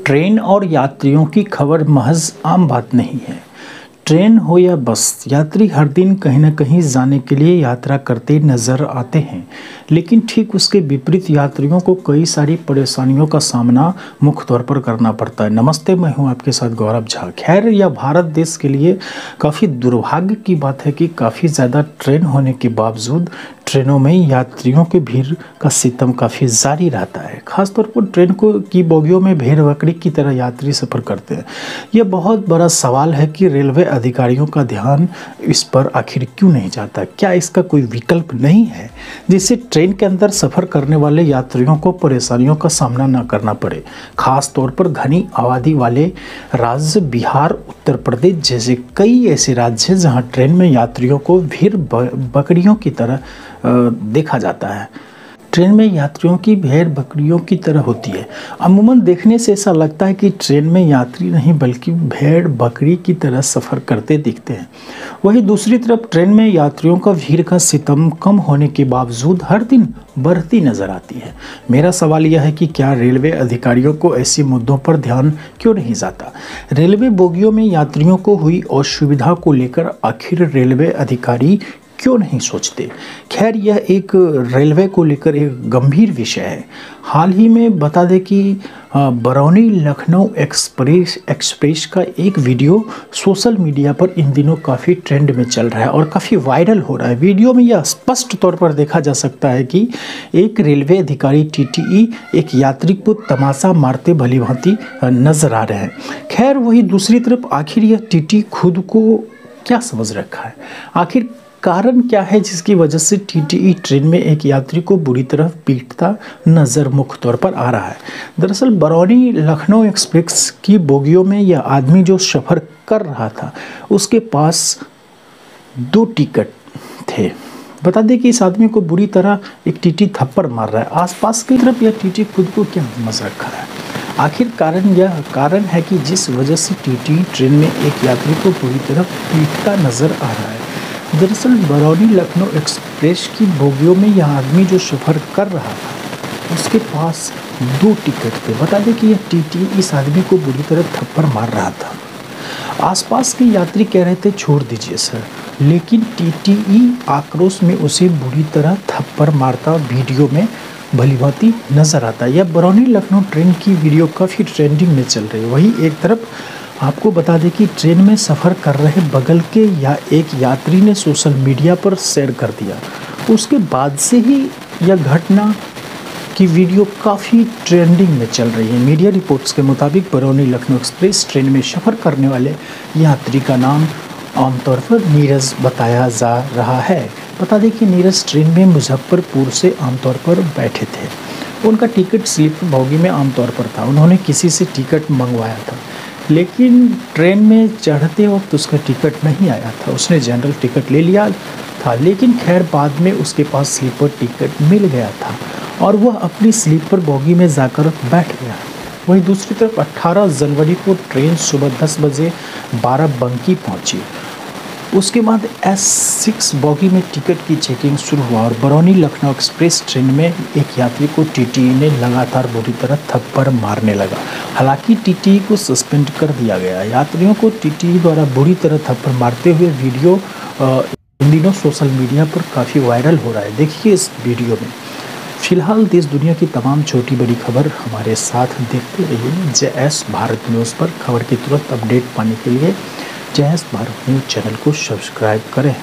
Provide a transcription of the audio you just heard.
Train और यात्रियों की खबर महज आम बात नहीं है। ट्रेन हो या बस, यात्री हर दिन कहीं न कहीं जाने के लिए यात्रा करते नज़र आते हैं, लेकिन ठीक उसके विपरीत यात्रियों को कई सारी परेशानियों का सामना मुख्य तौर पर करना पड़ता है। नमस्ते, मैं हूं आपके साथ गौरव झा। खैर, यह भारत देश के लिए काफ़ी दुर्भाग्य की बात है कि काफ़ी ज़्यादा ट्रेन होने के बावजूद ट्रेनों में यात्रियों के भीड़ का सितम काफ़ी जारी रहता है। खासतौर पर ट्रेन की बोगियों में भेड़ बकरी की तरह यात्री सफ़र करते हैं। यह बहुत बड़ा सवाल है कि रेलवे अधिकारियों का ध्यान इस पर आखिर क्यों नहीं जाता। क्या इसका कोई विकल्प नहीं है जिससे ट्रेन के अंदर सफ़र करने वाले यात्रियों को परेशानियों का सामना न करना पड़े। खास तौर पर घनी आबादी वाले राज्य बिहार, उत्तर प्रदेश जैसे कई ऐसे राज्य हैं जहाँ ट्रेन में यात्रियों को भेड़ बकरियों की तरह देखा जाता है। ट्रेन में यात्रियों की भेड़ बकरियों की तरह होती है। अमूमन देखने से ऐसा लगता है कि ट्रेन में यात्री नहीं बल्कि भेड़ बकरी की तरह सफ़र करते दिखते हैं। वहीं दूसरी तरफ ट्रेन में यात्रियों का भीड़ का सितम कम होने के बावजूद हर दिन बढ़ती नज़र आती है। मेरा सवाल यह है कि क्या रेलवे अधिकारियों को ऐसे मुद्दों पर ध्यान क्यों नहीं जाता। रेलवे बोगियों में यात्रियों को हुई असुविधा को लेकर आखिर रेलवे अधिकारी क्यों नहीं सोचते। खैर, यह एक रेलवे को लेकर एक गंभीर विषय है। हाल ही में बता दें कि बरौनी लखनऊ एक्सप्रेस का एक वीडियो सोशल मीडिया पर इन दिनों काफ़ी ट्रेंड में चल रहा है और काफ़ी वायरल हो रहा है। वीडियो में यह स्पष्ट तौर पर देखा जा सकता है कि एक रेलवे अधिकारी टीटीई एक यात्री को तमाचा मारते भली भांति नजर आ रहे हैं। खैर, वही दूसरी तरफ आखिर यह टीटी खुद को क्या समझ रखा है। आखिर कारण क्या है जिसकी वजह से टीटीई ट्रेन में एक यात्री को बुरी तरह पीटता नजर मुख्य तौर पर आ रहा है। दरअसल बरौनी लखनऊ एक्सप्रेस की बोगियों में यह आदमी जो सफ़र कर रहा था उसके पास 2 टिकट थे। बता दें कि इस आदमी को बुरी तरह एक टीटी थप्पड़ मार रहा है। आसपास की तरफ यह टीटी खुद को क्या समझ रखा है। आखिर कारण है कि जिस वजह से टीटी ट्रेन में एक यात्री को बुरी तरह पीटता नजर आ रहा है। दरअसल बरौनी लखनऊ एक्सप्रेस की बोगियों में यह आदमी जो सफ़र कर रहा था उसके पास 2 टिकट थे। बता दें कि यह टीटी इस आदमी को बुरी तरह थप्पड़ मार रहा था। आसपास के यात्री कह रहे थे छोड़ दीजिए सर, लेकिन टीटीई आक्रोश में उसे बुरी तरह थप्पड़ मारता वीडियो में भलीभांति नजर आता है। यह बरौनी लखनऊ ट्रेन की वीडियो काफ़ी ट्रेंडिंग में चल रही है। वहीं एक तरफ आपको बता दें कि ट्रेन में सफ़र कर रहे बगल के एक यात्री ने सोशल मीडिया पर शेयर कर दिया। उसके बाद से ही यह घटना की वीडियो काफ़ी ट्रेंडिंग में चल रही है। मीडिया रिपोर्ट्स के मुताबिक बरौनी लखनऊ एक्सप्रेस ट्रेन में सफ़र करने वाले यात्री का नाम आमतौर पर नीरज बताया जा रहा है। बता दें कि नीरज ट्रेन में मुजफ्फरपुर से आमतौर पर बैठे थे। उनका टिकट स्लीपर बोगी में आमतौर पर था। उन्होंने किसी से टिकट मंगवाया था, लेकिन ट्रेन में चढ़ते वक्त उसका टिकट नहीं आया था। उसने जनरल टिकट ले लिया था, लेकिन खैर बाद में उसके पास स्लीपर टिकट मिल गया था और वह अपनी स्लीपर बोगी में जाकर बैठ गया। वहीं दूसरी तरफ 18 जनवरी को ट्रेन सुबह 10 बजे बाराबंकी पहुंची। उसके बाद S6 बोगी में टिकट की चेकिंग शुरू हुआ और बरौनी लखनऊ एक्सप्रेस ट्रेन में एक यात्री को टीटीई ने लगातार बुरी तरह थप्पड़ मारने लगा। हालांकि टीटीई को सस्पेंड कर दिया गया। यात्रियों को टीटीई द्वारा बुरी तरह थप्पड़ मारते हुए वीडियो इन दिनों सोशल मीडिया पर काफ़ी वायरल हो रहा है। देखिए इस वीडियो में। फिलहाल देश दुनिया की तमाम छोटी बड़ी खबर हमारे साथ देखते रहिए JS भारत न्यूज़ पर। खबर की तुरंत अपडेट पाने के लिए JS भारत न्यूज़ चैनल को सब्सक्राइब करें।